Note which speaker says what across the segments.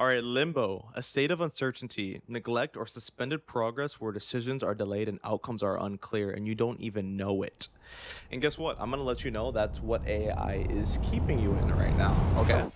Speaker 1: All right, limbo, a state of uncertainty, neglect, or suspended progress where decisions are delayed and outcomes are unclear and you don't even know it. And guess what? I'm going to let you know that's what AI is keeping you in right now. Okay.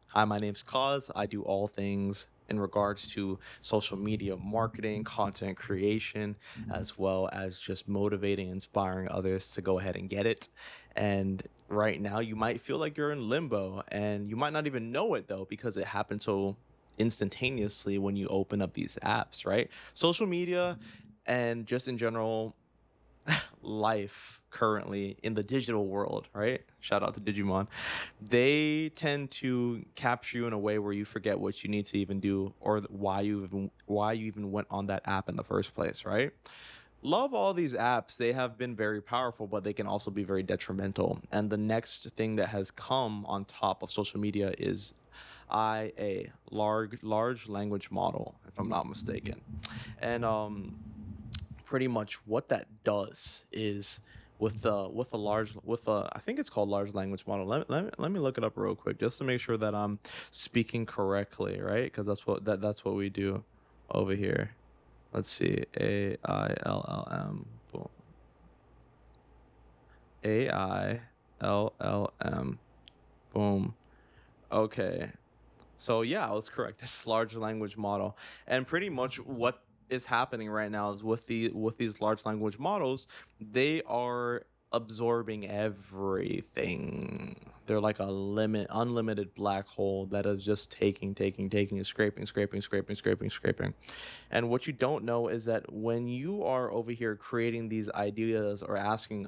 Speaker 1: Hi, my name's Cause. I do all things in regards to social media marketing, content creation, as well as just motivating, inspiring others to go ahead and get it. And right now, you might feel like you're in limbo and you might not even know it though, because it happened so instantaneously when you open up these apps, right? Social media and just in general, life currently in the digital world, right? Shout out to Digimon. They tend to capture you in a way where you forget what you need to even do or why you even went on that app in the first place, right? Love all these apps. They have been very powerful, but they can also be very detrimental. And the next thing that has come on top of social media is IA, large language model, if I'm not mistaken. And pretty much what that does is with a I think it's called large language model. Let me look it up real quick just to make sure that I'm speaking correctly, right? Because that's what we do over here. Let's see. AILLM. Boom. AILLM. Boom. Okay. So yeah, I was correct. This large language model, and pretty much what is happening right now is with these large language models, they are absorbing everything. They're like a unlimited black hole that is just taking, and scraping. And what you don't know is that when you are over here creating these ideas or asking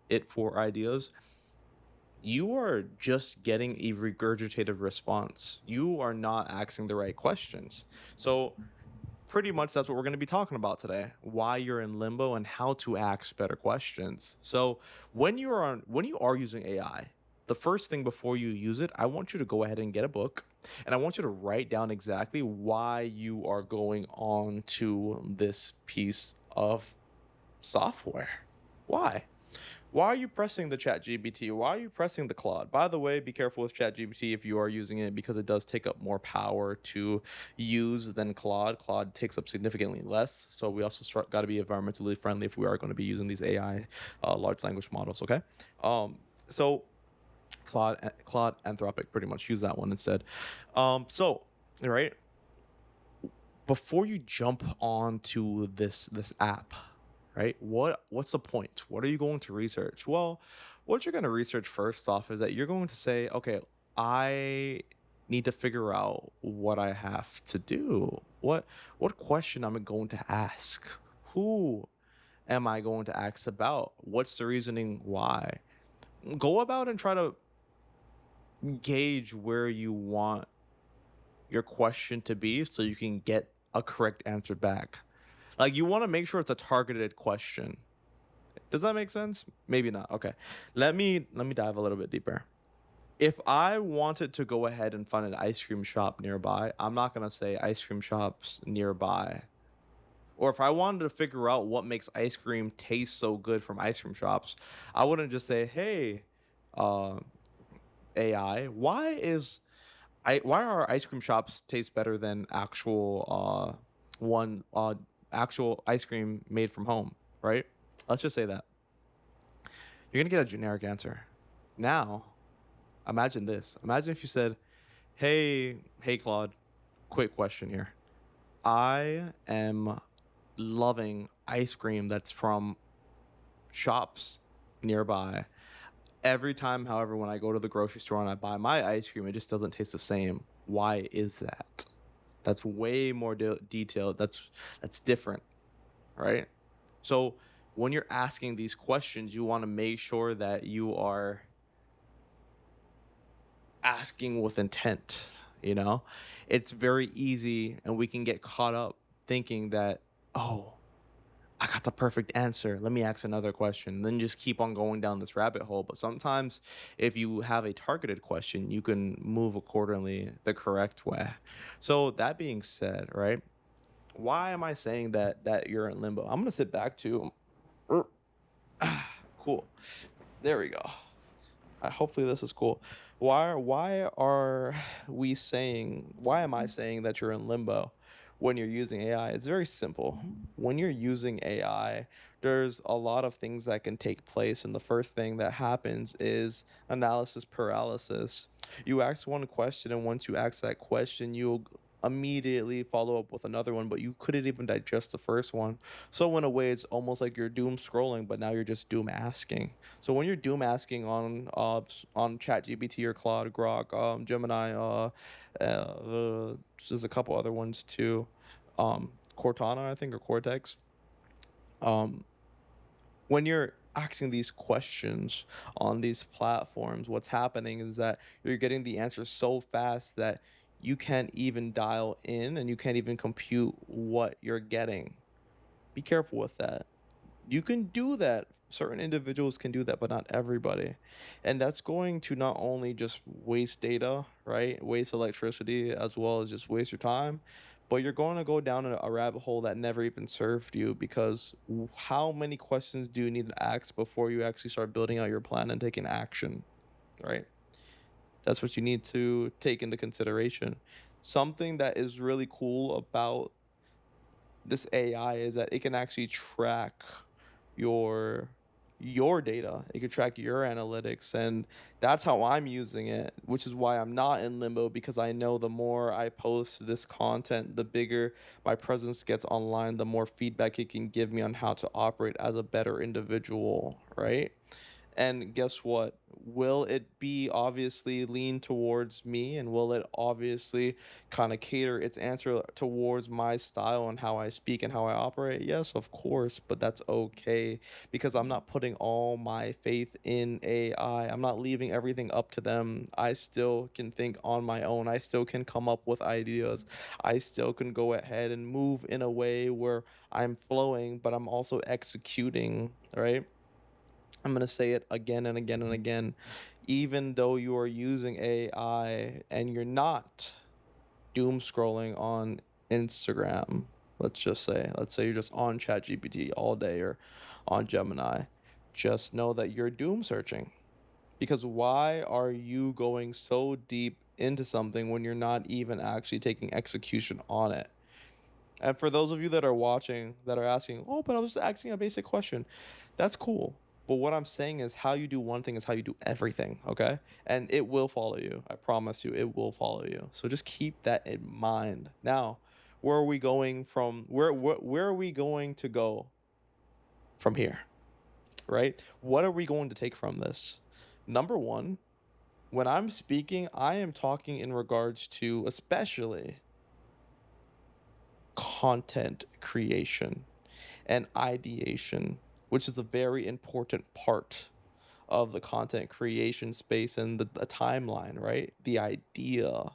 Speaker 1: it for ideas, you are just getting a regurgitated response. You are not asking the right questions. So, pretty much that's what we're going to be talking about today. Why you're in limbo and how to ask better questions. So, when you are using AI, the first thing before you use it, I want you to go ahead and get a book and I want you to write down exactly why you are going on to this piece of software. Why? Why are you pressing the chat GPT? Why are you pressing the Claude? By the way, be careful with chat GPT if you are using it because it does take up more power to use than Claude. Claude takes up significantly less. So we also got to be environmentally friendly if we are going to be using these AI large language models, okay? So Claude Anthropic, pretty much use that one instead. So, right, before you jump onto this app, right? What's the point? What are you going to research? Well, what you're going to research first off is that you're going to say, okay, I need to figure out what I have to do. What question am I going to ask? Who am I going to ask about? What's the reasoning why? Go about and try to gauge where you want your question to be so you can get a correct answer back. Like you want to make sure it's a targeted question. Does that make sense? Maybe not. Okay. Let me dive a little bit deeper. If I wanted to go ahead and find an ice cream shop nearby, I'm not going to say ice cream shops nearby. Or if I wanted to figure out what makes ice cream taste so good from ice cream shops, I wouldn't just say, "Hey, uh AI, why are ice cream shops taste better than one actual ice cream made from home, right?" Let's just say that. You're going to get a generic answer. Now, imagine this. Imagine if you said, "Hey Claude, quick question here. I am loving ice cream that's from shops nearby. Every time, however, when I go to the grocery store and I buy my ice cream, it just doesn't taste the same. Why is that?" That's way more detailed. That's different, right? So when you're asking these questions, you want to make sure that you are asking with intent, you know? It's very easy and we can get caught up thinking that, "Oh, I got the perfect answer. Let me ask another question." Then just keep on going down this rabbit hole. But sometimes if you have a targeted question, you can move accordingly the correct way. So that being said, right? Why am I saying that you're in limbo? I'm gonna sit back too. Er, Cool. There we go. hopefully this is cool. Why are we saying, why am I saying that you're in limbo when you're using AI? It's very simple. When you're using AI, there's a lot of things that can take place, and the first thing that happens is analysis paralysis. You ask one question, and once you ask that question, you'll immediately follow up with another one, but you couldn't even digest the first one. So in a way, it's almost like you're doom scrolling, but now you're just doom asking. So when you're doom asking on ChatGPT or Claude, Grok, Gemini, there's a couple other ones too, Cortana I think, or Cortex. Um, when you're asking these questions on these platforms, what's happening is that you're getting the answers so fast that you can't even dial in and you can't even compute what you're getting. Be careful with that. You can do that. Certain individuals can do that, but not everybody. And that's going to not only just waste data, right? Waste electricity, as well as just waste your time, but you're going to go down a rabbit hole that never even served you, because how many questions do you need to ask before you actually start building out your plan and taking action, right? That's what you need to take into consideration. Something that is really cool about this AI is that it can actually track your your data. It can track your analytics, and that's how I'm using it, which is why I'm not in limbo, because I know the more I post this content, the bigger my presence gets online, the more feedback it can give me on how to operate as a better individual, right? And guess what? Will it be obviously lean towards me, and will it obviously kind of cater its answer towards my style and how I speak and how I operate? Yes, of course, but that's okay, because I'm not putting all my faith in AI. I'm not leaving everything up to them. I still can think on my own. I still can come up with ideas. I still can go ahead and move in a way where I'm flowing, but I'm also executing, right? I'm going to say it again and again and again. Even though you are using AI and you're not doom scrolling on Instagram, let's say you're just on ChatGPT all day or on Gemini, just know that you're doom searching. Because why are you going so deep into something when you're not even actually taking execution on it? And for those of you that are watching that are asking, oh, but I was just asking a basic question, that's cool. But what I'm saying is, how you do one thing is how you do everything, okay? And it will follow you. I promise you, it will follow you. So just keep that in mind. Now, where are we going from? Where are we going to go from here, right? What are we going to take from this? Number one, when I'm speaking, I am talking in regards to especially content creation and ideation, which is a very important part of the content creation space and the timeline, right? The idea.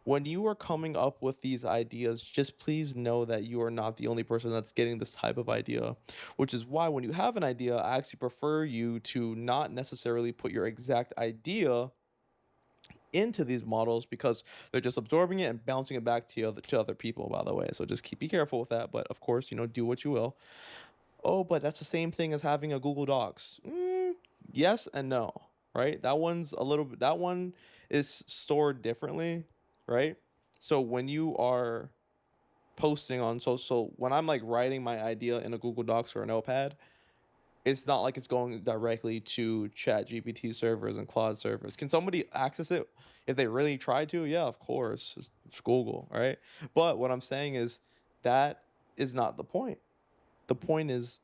Speaker 1: When you are coming up with these ideas, just please know that you are not the only person that's getting this type of idea, which is why when you have an idea, I actually prefer you to not necessarily put your exact idea into these models, because they're just absorbing it and bouncing it back to other people, by the way. So just be careful with that, but of course, do what you will. Oh, but that's the same thing as having a Google Docs. Yes and no, right? That one's a little bit, that one is stored differently, right? So when you are posting on, so when I'm like writing my idea in a Google Docs or a notepad, it's not like it's going directly to Chat GPT servers and Claude servers. Can somebody access it if they really try to? Yeah, of course. It's Google, right? But what I'm saying is that is not the point. The point is,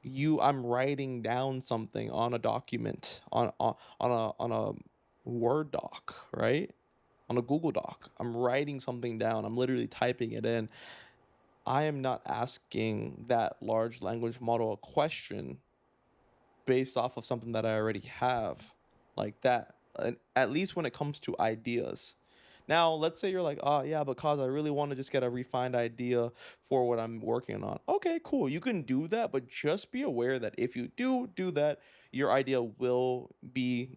Speaker 1: I'm writing down something on a document, on a Word doc, right? On a Google Doc. I'm writing something down. I'm literally typing it in. I am not asking that large language model a question based off of something that I already have, like that. And at least when it comes to ideas. Now, let's say you're like, oh, yeah, because I really want to just get a refined idea for what I'm working on. Okay, cool. You can do that, but just be aware that if you do that, your idea will be,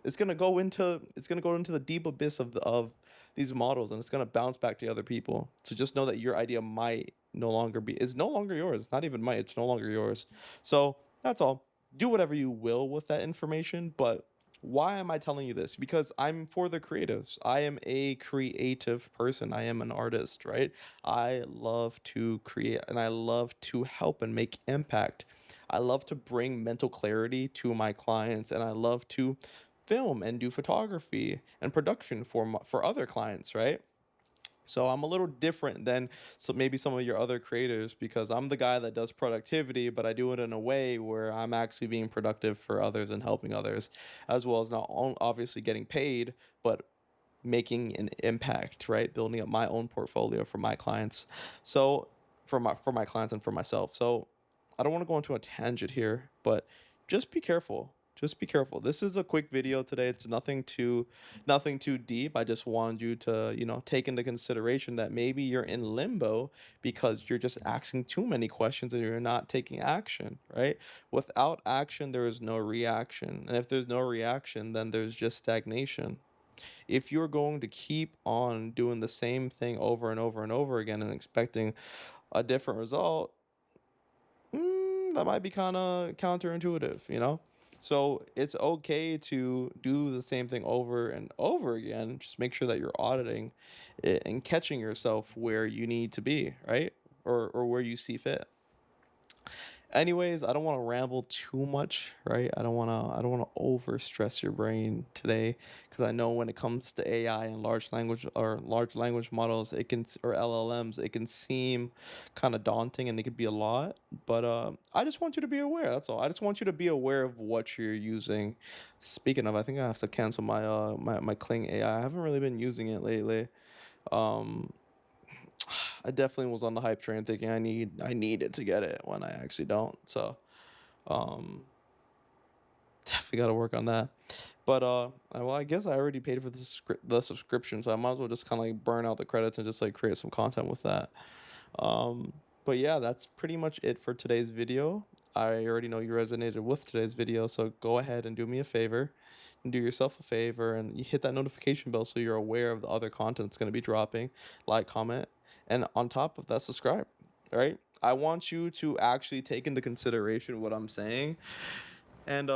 Speaker 1: it's gonna go into the deep abyss of these models, and it's gonna bounce back to other people. So just know that your idea might no longer be is no longer yours. It's not even might, it's no longer yours. So that's all. Do whatever you will with that information, but Why am I telling you this? Because I'm for the creatives. I am a creative person. I am an artist, right? I love to create and I love to help and make impact. I love to bring mental clarity to my clients, and I love to film and do photography and production for other clients, right? So I'm a little different than maybe some of your other creators, because I'm the guy that does productivity, but I do it in a way where I'm actually being productive for others and helping others, as well as obviously getting paid, but making an impact, right? Building up my own portfolio for my clients. So for my clients and for myself. So I don't want to go into a tangent here, but just be careful. Just be careful. This is a quick video today. It's nothing too deep. I just wanted you to, take into consideration that maybe you're in limbo because you're just asking too many questions and you're not taking action, right? Without action, there is no reaction. And if there's no reaction, then there's just stagnation. If you're going to keep on doing the same thing over and over and over again and expecting a different result, that might be kind of counterintuitive, you know? So it's okay to do the same thing over and over again. Just make sure that you're auditing it and catching yourself where you need to be, right? Or where you see fit. Anyways, I don't want to ramble too much, right? I don't want to over stress your brain today, because I know when it comes to AI and large language models, or LLMs, it can seem kind of daunting and it could be a lot. But I just want you to be aware. That's all. I just want you to be aware of what you're using. Speaking of, I think I have to cancel my Kling AI. I haven't really been using it lately. Um, I definitely was on the hype train thinking I needed to get it when I actually don't. So um definitely got to work on that. But well, I guess I already paid for the subscription, so I might as well just kind of like burn out the credits and just like create some content with that. Um, but yeah, that's pretty much it for today's video. I already know you resonated with today's video, so go ahead and do me a favor and do yourself a favor and you hit that notification bell so you're aware of the other content that's going to be dropping. Like, comment, and on top of that, subscribe. All right? I want you to actually take into consideration what I'm saying, and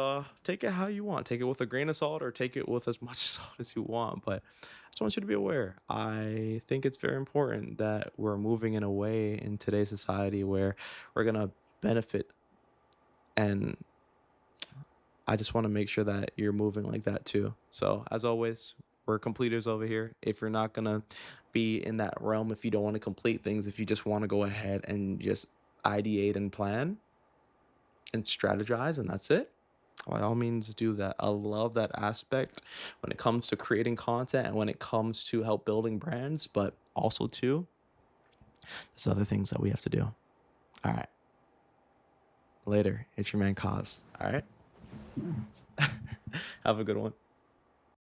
Speaker 1: take it how you want. Take it with a grain of salt or take it with as much salt as you want, but I just want you to be aware. I think it's very important that we're moving in a way in today's society where we're going to benefit, and I just want to make sure that you're moving like that too. So as always, we're completers over here. If you're not going to be in that realm, if you don't want to complete things, if you just want to go ahead and just ideate and plan and strategize, and that's it, by all means do that. I love that aspect when it comes to creating content and when it comes to help building brands, but also too, there's other things that we have to do. All right. Later. It's your man Cause. All right. Have a good one.